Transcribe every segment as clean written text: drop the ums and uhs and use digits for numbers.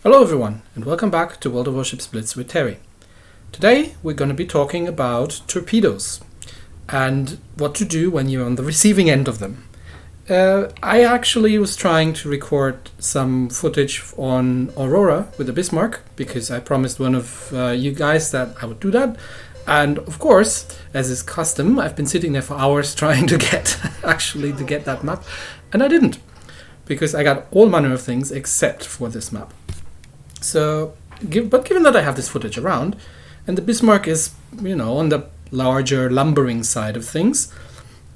Hello everyone, and welcome back to World of Warships Blitz with Terry. Today we're going to be talking about torpedoes and what to do when you're on the receiving end of them. I actually was trying to record some footage on Aurora with the Bismarck because I promised one of you guys that I would do that. And of course, as is custom, I've been sitting there for hours trying to get that map, and I didn't, because I got all manner of things except for this map. So, but given that I have this footage around, and the Bismarck is, on the larger lumbering side of things,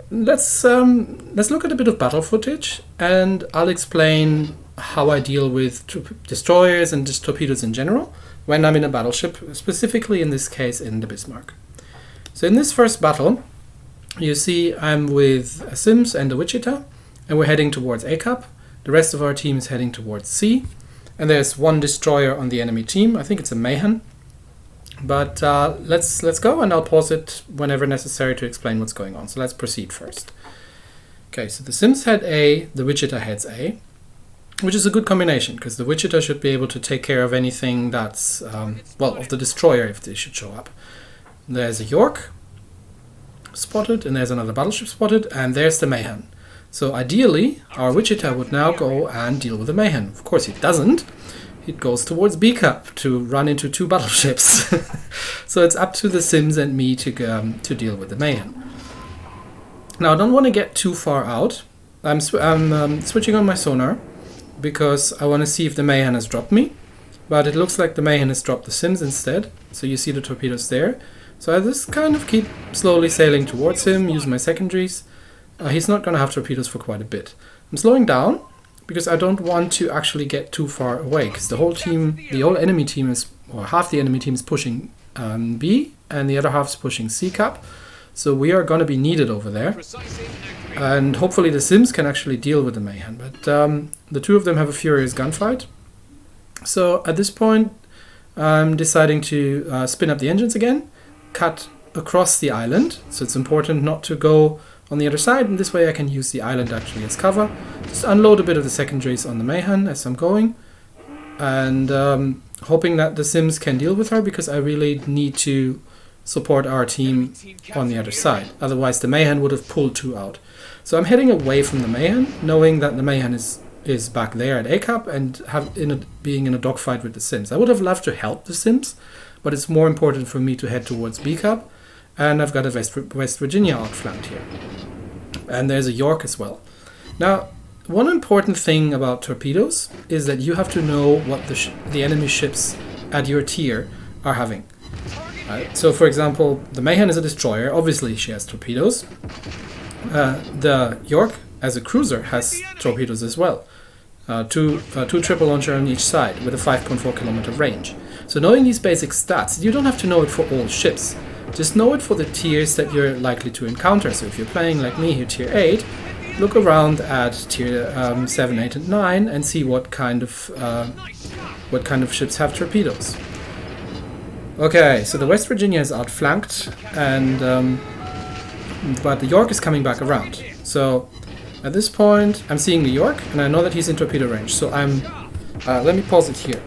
let's look at a bit of battle footage, and I'll explain how I deal with destroyers and just torpedoes in general when I'm in a battleship, specifically in this case in the Bismarck. So in this first battle, you see I'm with a Sims and a Wichita, and we're heading towards A Cap. The rest of our team is heading towards C. And there's one destroyer on the enemy team. I think it's a Mayhem. But let's go, and I'll pause it whenever necessary to explain what's going on. So let's proceed first. Okay, so the Sims head A, the Wichita heads A, which is a good combination because the Wichita should be able to take care of anything that's, of the destroyer if they should show up. There's a York spotted, and there's another battleship spotted, and there's the Mayhem. So ideally, our Wichita would now go and deal with the Mayhem. Of course, it doesn't. It goes towards B Cap to run into two battleships. So it's up to the Sims and me to deal with the Mayhem. Now, I don't want to get too far out. I'm switching on my sonar because I want to see if the Mayhem has dropped me. But it looks like the Mayhem has dropped the Sims instead. So you see the torpedoes there. So I just kind of keep slowly sailing towards him, use my secondaries. He's not going to have torpedoes for quite a bit. I'm slowing down because I don't want to actually get too far away, because the whole enemy team is, or half the enemy team is pushing B, and the other half is pushing C Cap. So we are going to be needed over there. And hopefully the Sims can actually deal with the Mayhem. But the two of them have a furious gunfight. So at this point, I'm deciding to spin up the engines again, cut across the island. So it's important not to go on the other side, and this way I can use the island actually as cover. Just unload a bit of the secondaries on the Mayhem as I'm going, and hoping that the Sims can deal with her, because I really need to support our team on the other side. Otherwise the Mayhem would have pulled two out. So I'm heading away from the Mayhem, knowing that the Mayhem is back there at A Cap and being in a dogfight with the Sims. I would have loved to help the Sims, but it's more important for me to head towards B Cap. And I've got a West Virginia outflanked here. And there's a York as well. Now, one important thing about torpedoes is that you have to know what the enemy ships at your tier are having. So, for example, the Mayhem is a destroyer. Obviously, she has torpedoes. The York, as a cruiser, has torpedoes as well. Two triple launcher on each side with a 5.4 kilometer range. So knowing these basic stats, you don't have to know it for all ships. Just know it for the tiers that you're likely to encounter. So if you're playing like me here, tier 8, look around at tier 7, 8, and 9 and see what kind of ships have torpedoes. Okay, so the West Virginia is outflanked, and but the York is coming back around. So at this point, I'm seeing the York, and I know that he's in torpedo range. So let me pause it here,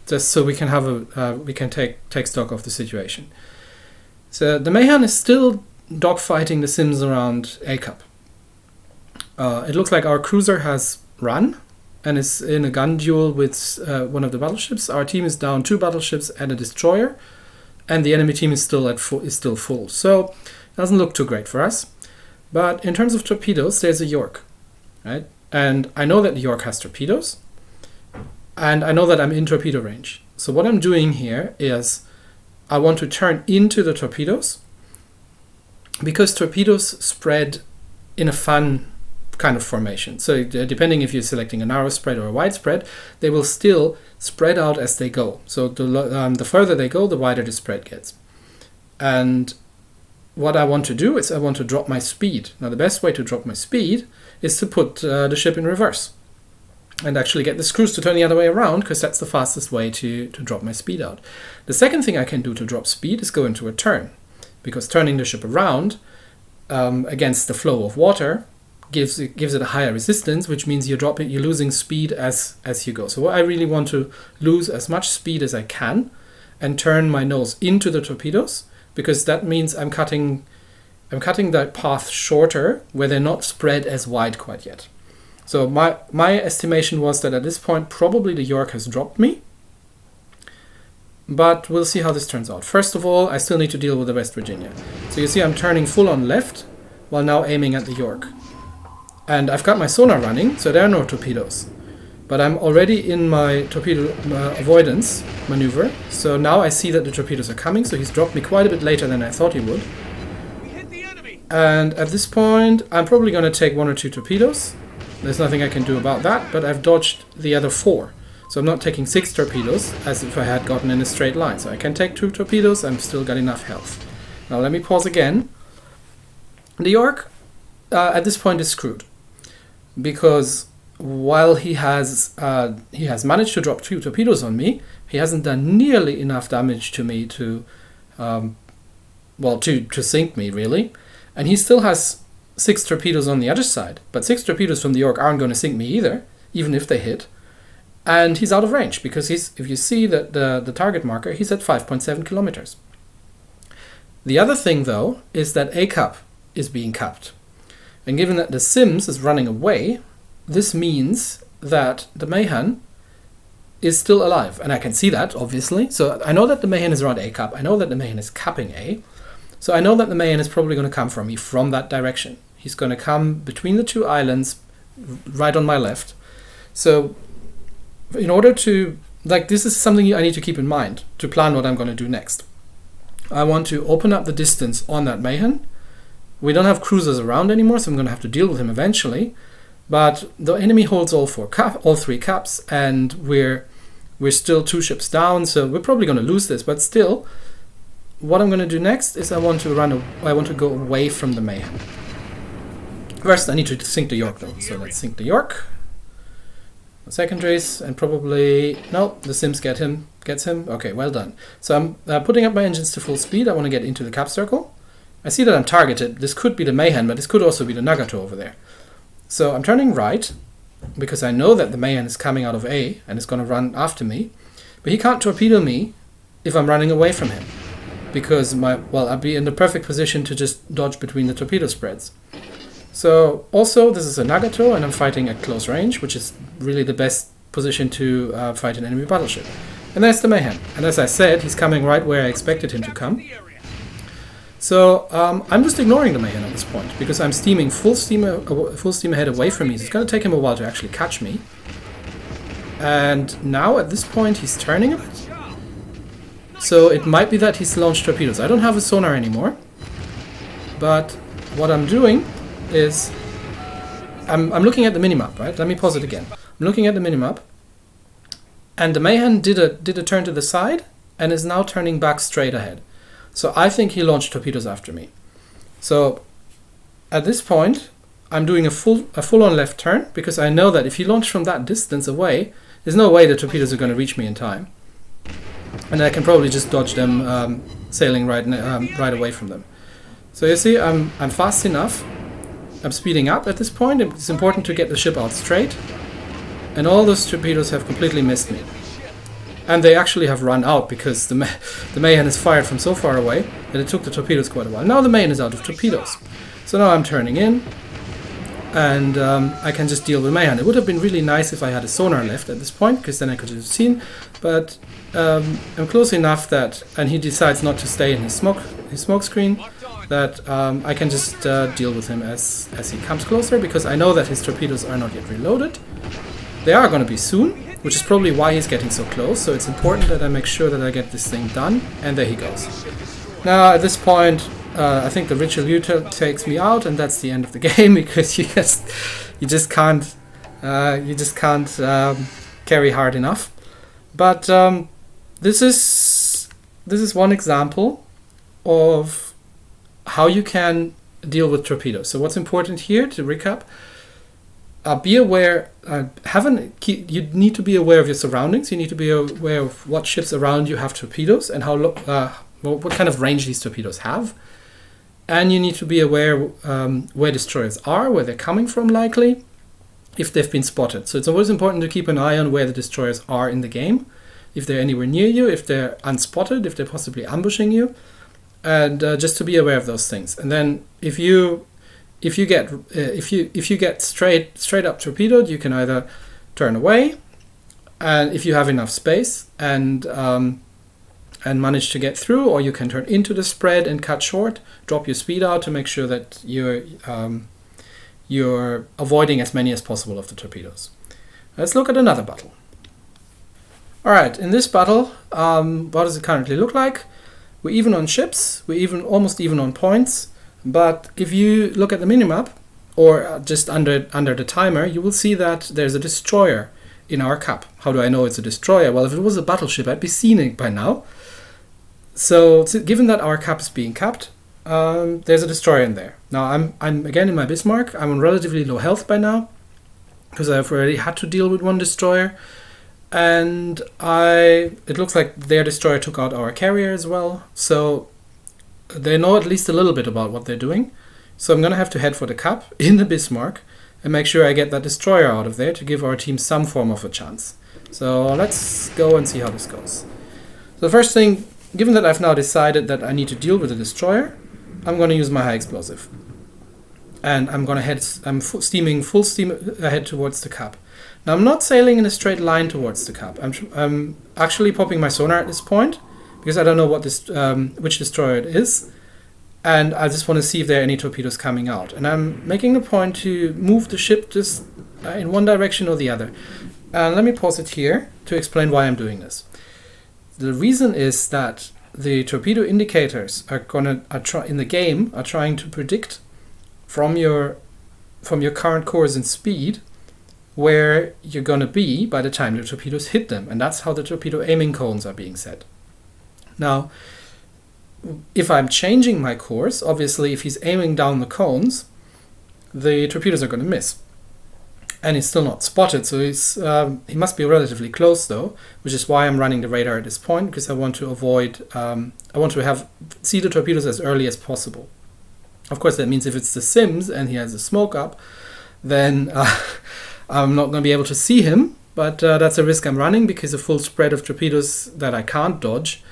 just so we can take stock of the situation. So the Mayhem is still dogfighting the Sims around A Cap. It looks like our cruiser has run and is in a gun duel with one of the battleships. Our team is down 2 battleships and a destroyer, and the enemy team is still full. So it doesn't look too great for us. But in terms of torpedoes, there's a York, right? And I know that the York has torpedoes, and I know that I'm in torpedo range. So what I'm doing here is I want to turn into the torpedoes, because torpedoes spread in a fun kind of formation. So depending if you're selecting a narrow spread or a wide spread, they will still spread out as they go. So the further they go, the wider the spread gets. And what I want to do is I want to drop my speed. Now the best way to drop my speed is to put the ship in reverse and actually get the screws to turn the other way around, because that's the fastest way to drop my speed out. The second thing I can do to drop speed is go into a turn, because turning the ship around against the flow of water gives it a higher resistance, which means you're losing speed as you go. So I really want to lose as much speed as I can and turn my nose into the torpedoes, because that means I'm cutting that path shorter where they're not spread as wide quite yet. So my estimation was that at this point probably the York has dropped me, but we'll see how this turns out. First of all, I still need to deal with the West Virginia. So you see I'm turning full on left while now aiming at the York. And I've got my sonar running, so there are no torpedoes. But I'm already in my torpedo avoidance maneuver, so now I see that the torpedoes are coming, so he's dropped me quite a bit later than I thought he would. We hit the enemy. And at this point, I'm probably going to take 1 or 2 torpedoes. There's nothing I can do about that, but I've dodged the other 4. So I'm not taking 6 torpedoes, as if I had gotten in a straight line. So I can take 2 torpedoes, I'm still got enough health. Now let me pause again. The York, at this point, is screwed, because while he has managed to drop 2 torpedoes on me, he hasn't done nearly enough damage to me to sink me, really. And he still has 6 torpedoes on the other side, but 6 torpedoes from the York aren't going to sink me either, even if they hit. And he's out of range, because if you see that the target marker, he's at 5.7 kilometers. The other thing, though, is that A cap is being capped. And given that the Sims is running away, this means that the Mayhem is still alive. And I can see that, obviously. So I know that the Mayhem is around A cap. I know that the Mayhem is capping A. So I know that the Mayhem is probably going to come for me from that direction. He's going to come between the 2 islands, right on my left. So in order to, this is something I need to keep in mind to plan what I'm going to do next. I want to open up the distance on that Mayhem. We don't have cruisers around anymore, so I'm going to have to deal with him eventually. But the enemy holds all 3 caps, and we're still 2 ships down, so we're probably going to lose this. But still, what I'm going to do next is I want to go away from the Mayhem. First, I need to sink the York, though. So let's sink the York. The secondaries, and probably no, the Sims gets him. Okay, well done. So I'm putting up my engines to full speed. I want to get into the cap circle. I see that I'm targeted. This could be the Mayhem, but this could also be the Nagato over there. So I'm turning right, because I know that the Mayhem is coming out of A and is going to run after me. But he can't torpedo me if I'm running away from him, because I'll be in the perfect position to just dodge between the torpedo spreads. So also, this is a Nagato, and I'm fighting at close range, which is really the best position to fight an enemy battleship. And there's the Mayhem. And as I said, he's coming right where I expected him to come. So I'm just ignoring the Mayhem at this point, because I'm steaming full steam ahead away from me. So it's going to take him a while to actually catch me. And now at this point he's turning a bit. So it might be that he's launched torpedoes. I don't have a sonar anymore. But what I'm doing is I'm looking at the minimap, right? Let me pause it again. I'm looking at the minimap. And the Mayhem did a turn to the side and is now turning back straight ahead. So I think he launched torpedoes after me. So at this point, I'm doing a full-on left turn, because I know that if he launched from that distance away, there's no way the torpedoes are going to reach me in time. And I can probably just dodge them sailing right away from them. So you see, I'm fast enough. I'm speeding up at this point. It's important to get the ship out straight. And all those torpedoes have completely missed me. And they actually have run out, because the Mayhem is fired from so far away that it took the torpedoes quite a while. Now the Mayhem is out of torpedoes. So now I'm turning in, and I can just deal with Mayhem. It would have been really nice if I had a sonar left at this point, because then I could have seen. But I'm close enough that, and he decides not to stay in his smoke screen, that I can just deal with him as he comes closer, because I know that his torpedoes are not yet reloaded. They are going to be soon, which is probably why he's getting so close. So it's important that I make sure that I get this thing done. And there he goes. Now at this point, I think the Richelieu takes me out, and that's the end of the game, because you just can't carry hard enough. But this is one example of how you can deal with torpedoes. So what's important here, to recap, be aware. You need to be aware of your surroundings. You need to be aware of what ships around you have torpedoes, and what kind of range these torpedoes have. and you need to be aware where destroyers are, where they're coming from likely, if they've been spotted. So it's always important to keep an eye on where the destroyers are in the game, if they're anywhere near you, if they're unspotted, if they're possibly ambushing you, and just to be aware of those things. And then if you get straight up torpedoed, you can either turn away, and if you have enough space and manage to get through, or you can turn into the spread and cut short, drop your speed out to make sure that you're avoiding as many as possible of the torpedoes. Let's look at another battle. Alright, in this battle, what does it currently look like? We're even on ships, we're almost even on points, but if you look at the minimap, or just under the timer, you will see that there's a destroyer in our cap. How do I know it's a destroyer? Well, if it was a battleship, I'd be seeing it by now. So given that our cap is being capped, there's a destroyer in there. Now I'm again in my Bismarck. I'm on relatively low health by now because I've already had to deal with one destroyer, and it looks like their destroyer took out our carrier as well. So they know at least a little bit about what they're doing. So I'm gonna have to head for the cap in the Bismarck and make sure I get that destroyer out of there to give our team some form of a chance. So let's go and see how this goes. So the first thing, given that I've now decided that I need to deal with the destroyer, I'm going to use my high explosive. And I'm going to I'm steaming full steam ahead towards the cap. Now I'm not sailing in a straight line towards the cap. I'm actually popping my sonar at this point because I don't know which destroyer it is. And I just want to see if there are any torpedoes coming out. And I'm making the point to move the ship just in one direction or the other. Let me pause it here to explain why I'm doing this. The reason is that the torpedo indicators in the game are trying to predict from your current course and speed where you're going to be by the time the torpedoes hit them, and that's how the torpedo aiming cones are being set. Now, if I'm changing my course, obviously if he's aiming down the cones, the torpedoes are going to miss. And he's still not spotted, so he must be relatively close though, which is why I'm running the radar at this point, because I want to avoid, see the torpedoes as early as possible. Of course, that means if it's the Sims and he has a smoke up, then I'm not going to be able to see him, but that's a risk I'm running because a full spread of torpedoes that I can't dodge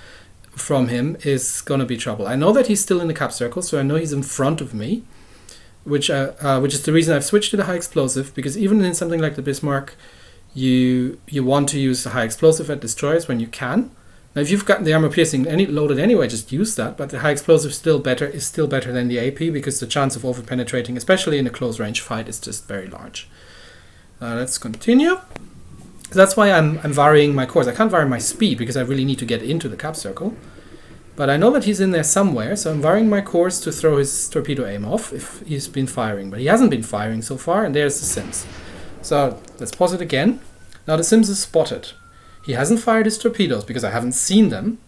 from him is going to be trouble. I know that he's still in the cap circle, so I know he's in front of me, which is the reason I've switched to the high explosive, because even in something like the Bismarck, you want to use the high explosive at destroyers when you can. Now, if you've got the armor piercing loaded anyway, just use that. But the high explosive is still better than the AP, because the chance of over penetrating, especially in a close range fight, is just very large. Let's continue. So that's why I'm varying my course. I can't vary my speed because I really need to get into the cap circle. But I know that he's in there somewhere, so I'm varying my course to throw his torpedo aim off if he's been firing. But he hasn't been firing so far, and there's the Sims. So let's pause it again. Now the Sims is spotted. He hasn't fired his torpedoes because I haven't seen them.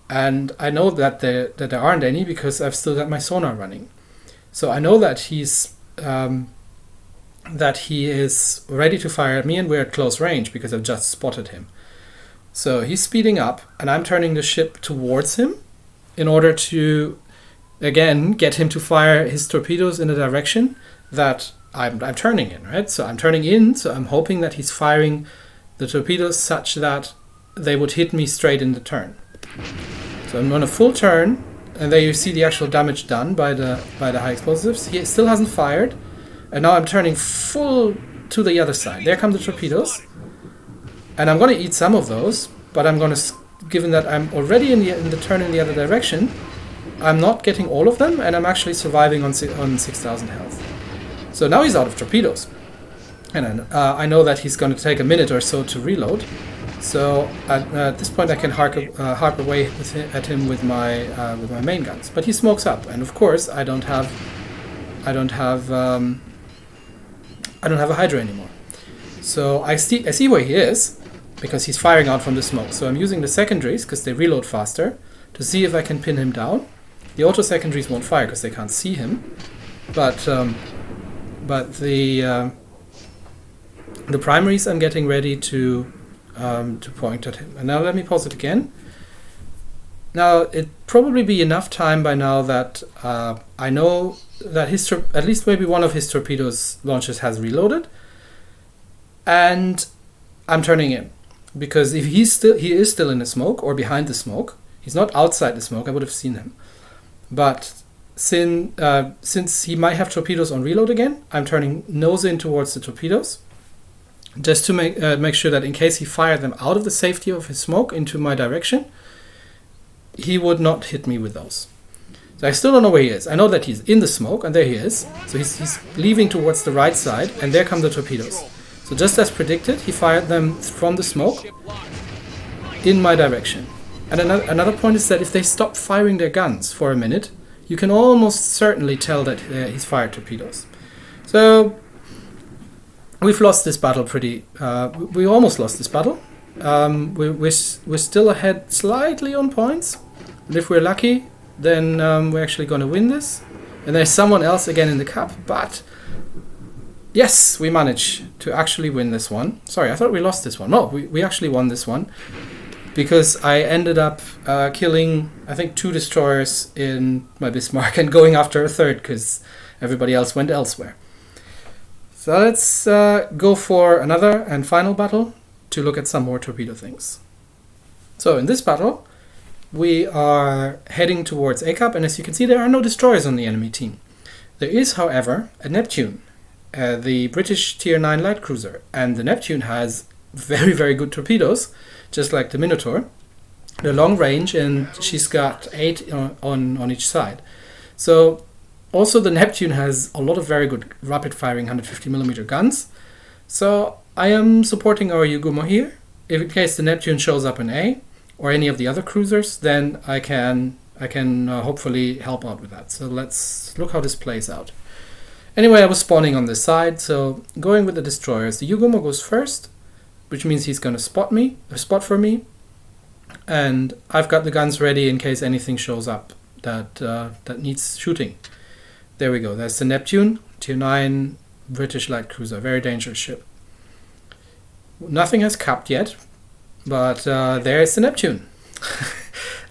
And I know that there aren't any because I've still got my sonar running. So I know that he is ready to fire at me, and we're at close range because I've just spotted him. So he's speeding up, and I'm turning the ship towards him in order to, again, get him to fire his torpedoes in the direction that I'm turning in, right? So I'm turning in, so I'm hoping that he's firing the torpedoes such that they would hit me straight in the turn. So I'm on a full turn, and there you see the actual damage done by the high explosives. He still hasn't fired, and now I'm turning full to the other side. There come the torpedoes. And I'm going to eat some of those, but I'm going to, given that I'm already in the turn in the other direction, I'm not getting all of them, and I'm actually surviving on 6,000 health. So now he's out of torpedoes. And I know that he's going to take a minute or so to reload. So at this point I can harp away at him with my main guns. But he smokes up, and of course I don't have a Hydra anymore. So I see where he is, because he's firing out from the smoke. So I'm using the secondaries, because they reload faster, to see if I can pin him down. The auto secondaries won't fire because they can't see him, but the primaries I'm getting ready to point at him. And now let me pause it again. Now, it'd probably be enough time by now that I know that at least maybe one of his torpedoes launchers has reloaded, and I'm turning in, because if he is still in the smoke or behind the smoke. He's not outside the smoke. I would have seen him, but since he might have torpedoes on reload again, I'm turning nose in towards the torpedoes, just to make sure that in case he fired them out of the safety of his smoke into my direction, he would not hit me with those. So I still don't know where he is. I know that he's in the smoke, and there he is. So he's leaving towards the right side, and there come the torpedoes. So just as predicted, he fired them from the smoke in my direction. And another point is that if they stop firing their guns for a minute, you can almost certainly tell that he's fired torpedoes. So we've lost this battle we almost lost this battle. We're still ahead slightly on points. And if we're lucky, then we're actually going to win this. And there's someone else again in the cup, but yes, we managed to actually win this one. Sorry, I thought we lost this one. No, we actually won this one, because I ended up killing, I think, 2 destroyers in my Bismarck and going after a third because everybody else went elsewhere. So let's go for another and final battle to look at some more torpedo things. So in this battle, we are heading towards A Cup, and as you can see, there are no destroyers on the enemy team. There is, however, a Neptune, the British Tier 9 light cruiser, and the Neptune has very, very good torpedoes, just like the Minotaur. They're long range, and she's got 8 on each side. So also the Neptune has a lot of very good rapid firing 150mm guns. So I am supporting our Yugumo here. If in case the Neptune shows up in A or any of the other cruisers, then I can hopefully help out with that. So let's look how this plays out. Anyway, I was spawning on this side, so going with the destroyers. The Yugumo goes first, which means he's going to spot for me, and I've got the guns ready in case anything shows up that needs shooting. There we go. There's the Neptune, Tier 9 British light cruiser, very dangerous ship. Nothing has capped yet, but there's the Neptune,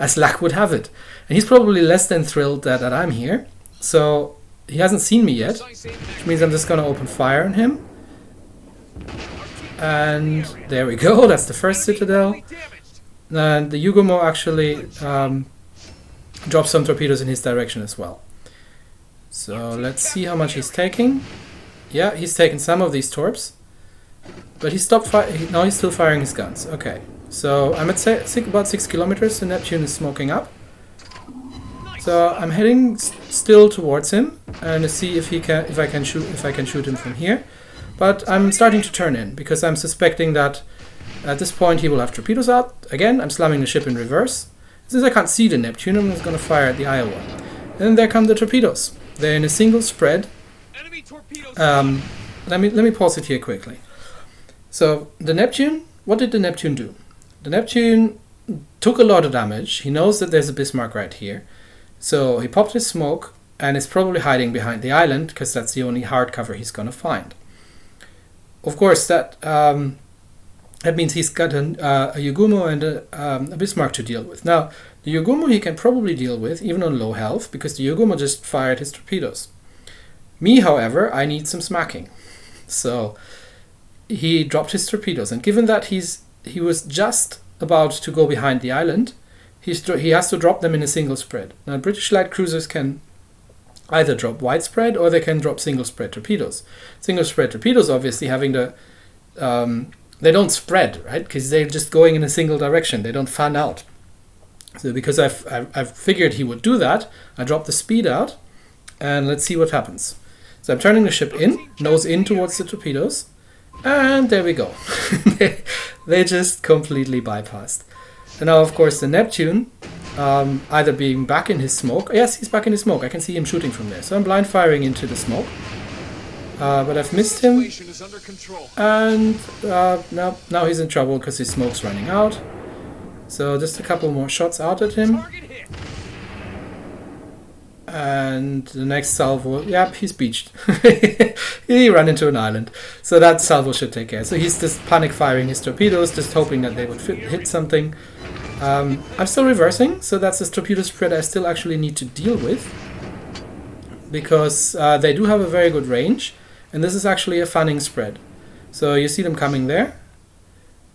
as luck would have it. And he's probably less than thrilled that I'm here, so he hasn't seen me yet, which means I'm just going to open fire on him. And there we go, that's the first citadel. And the Yugumo actually dropped some torpedoes in his direction as well. So let's see how much he's taking. Yeah, he's taken some of these torps, but he stopped firing. Now he's still firing his guns. Okay, so I'm at about 6 kilometers. The Neptune is smoking up. So I'm heading still towards him and to see if I can shoot him from here. But I'm starting to turn in because I'm suspecting that at this point he will have torpedoes out. Again, I'm slamming the ship in reverse. Since I can't see the Neptune, I'm just going to fire at the Iowa. And then there come the torpedoes. They're in a single spread. Enemy torpedoes. Let me pause it here quickly. So the Neptune, what did the Neptune do? The Neptune took a lot of damage. He knows that there's a Bismarck right here. So he popped his smoke and is probably hiding behind the island because that's the only hard cover he's going to find. Of course, that means he's got a Yugumo and a Bismarck to deal with. Now, the Yugumo he can probably deal with, even on low health, because the Yugumo just fired his torpedoes. Me, however, I need some smacking. So he dropped his torpedoes, and given that he was just about to go behind the island, he has to drop them in a single spread. Now, British light cruisers can either drop widespread or they can drop single spread torpedoes. Single spread torpedoes, obviously, having the they don't spread, right? Because they're just going in a single direction. They don't fan out. So because I've figured he would do that, I dropped the speed out, and let's see what happens. So I'm turning the ship in, nose in towards the torpedoes, and there we go. they just completely bypassed. And now, of course, the Neptune, either being back in his smoke. Yes, he's back in his smoke. I can see him shooting from there. So I'm blind firing into the smoke. But I've missed him. And now he's in trouble because his smoke's running out. So just a couple more shots out at him. And the next salvo, yep, he's beached. He ran into an island. So that salvo should take care. So he's just panic firing his torpedoes, just hoping that they would hit something. I'm still reversing, so that's this torpedo spread I still actually need to deal with, because they do have a very good range, and this is actually a fanning spread. So you see them coming there,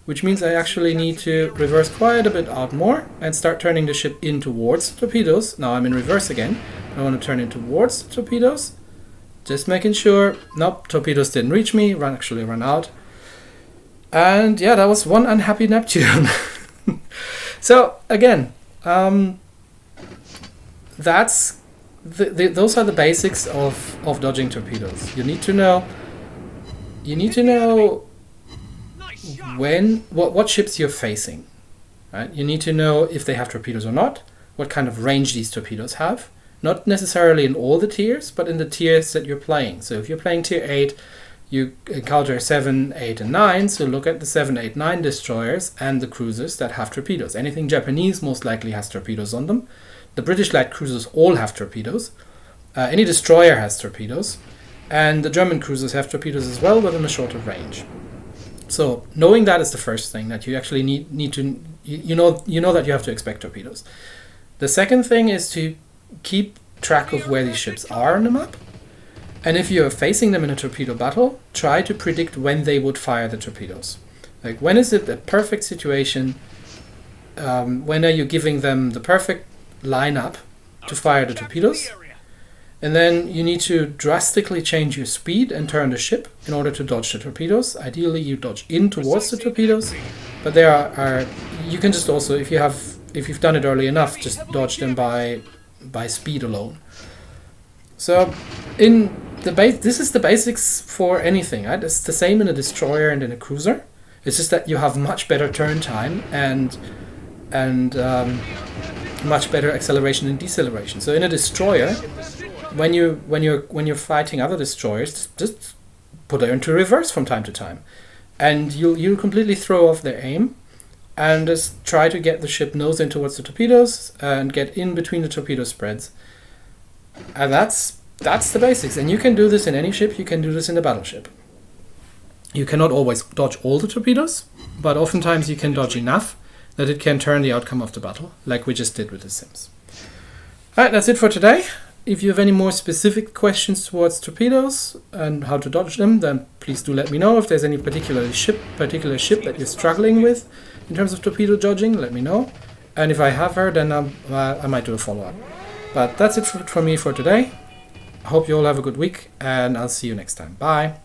which means I actually need to reverse quite a bit out more and start turning the ship in towards torpedoes. Now I'm in reverse again. I want to turn in towards torpedoes, just making sure. Nope, torpedoes didn't reach me, actually run out. And yeah, that was one unhappy Neptune. So again, those are the basics of dodging torpedoes. You need to know what ships you're facing, right? You need to know if they have torpedoes or not, what kind of range these torpedoes have. Not necessarily in all the tiers, but in the tiers that you're playing. So if you're playing tier 8, you encounter 7, 8, and 9, so look at the 7, 8, 9 destroyers and the cruisers that have torpedoes. Anything Japanese most likely has torpedoes on them. The British light cruisers all have torpedoes. Any destroyer has torpedoes. And the German cruisers have torpedoes as well, but in a shorter range. So knowing that is the first thing, that you actually need to, you know that you have to expect torpedoes. The second thing is to keep track of where these ships are on the map. And if you're facing them in a torpedo battle, try to predict when they would fire the torpedoes. Like, when is it a perfect situation? When are you giving them the perfect lineup to fire the torpedoes? And then you need to drastically change your speed and turn the ship in order to dodge the torpedoes. Ideally, you dodge in towards the torpedoes, but there are you can just also, if you've done it early enough, just dodge them by speed alone. So this is the basics for anything, right? It's the same in a destroyer and in a cruiser. It's just that you have much better turn time and much better acceleration and deceleration. So in a destroyer, when you're fighting other destroyers, just put her into reverse from time to time, and you'll completely throw off their aim, and just try to get the ship nose in towards the torpedoes and get in between the torpedo spreads. And that's the basics. And you can do this in any ship. You can do this in a battleship. You cannot always dodge all the torpedoes, but oftentimes you can dodge enough that it can turn the outcome of the battle, like we just did with the Sims. Alright, that's it for today. If you have any more specific questions towards torpedoes and how to dodge them, then please do let me know. If there's any particular ship that you're struggling with in terms of torpedo dodging, let me know. And if I have her, then I might do a follow-up. But that's it for me for today. I hope you all have a good week, and I'll see you next time. Bye!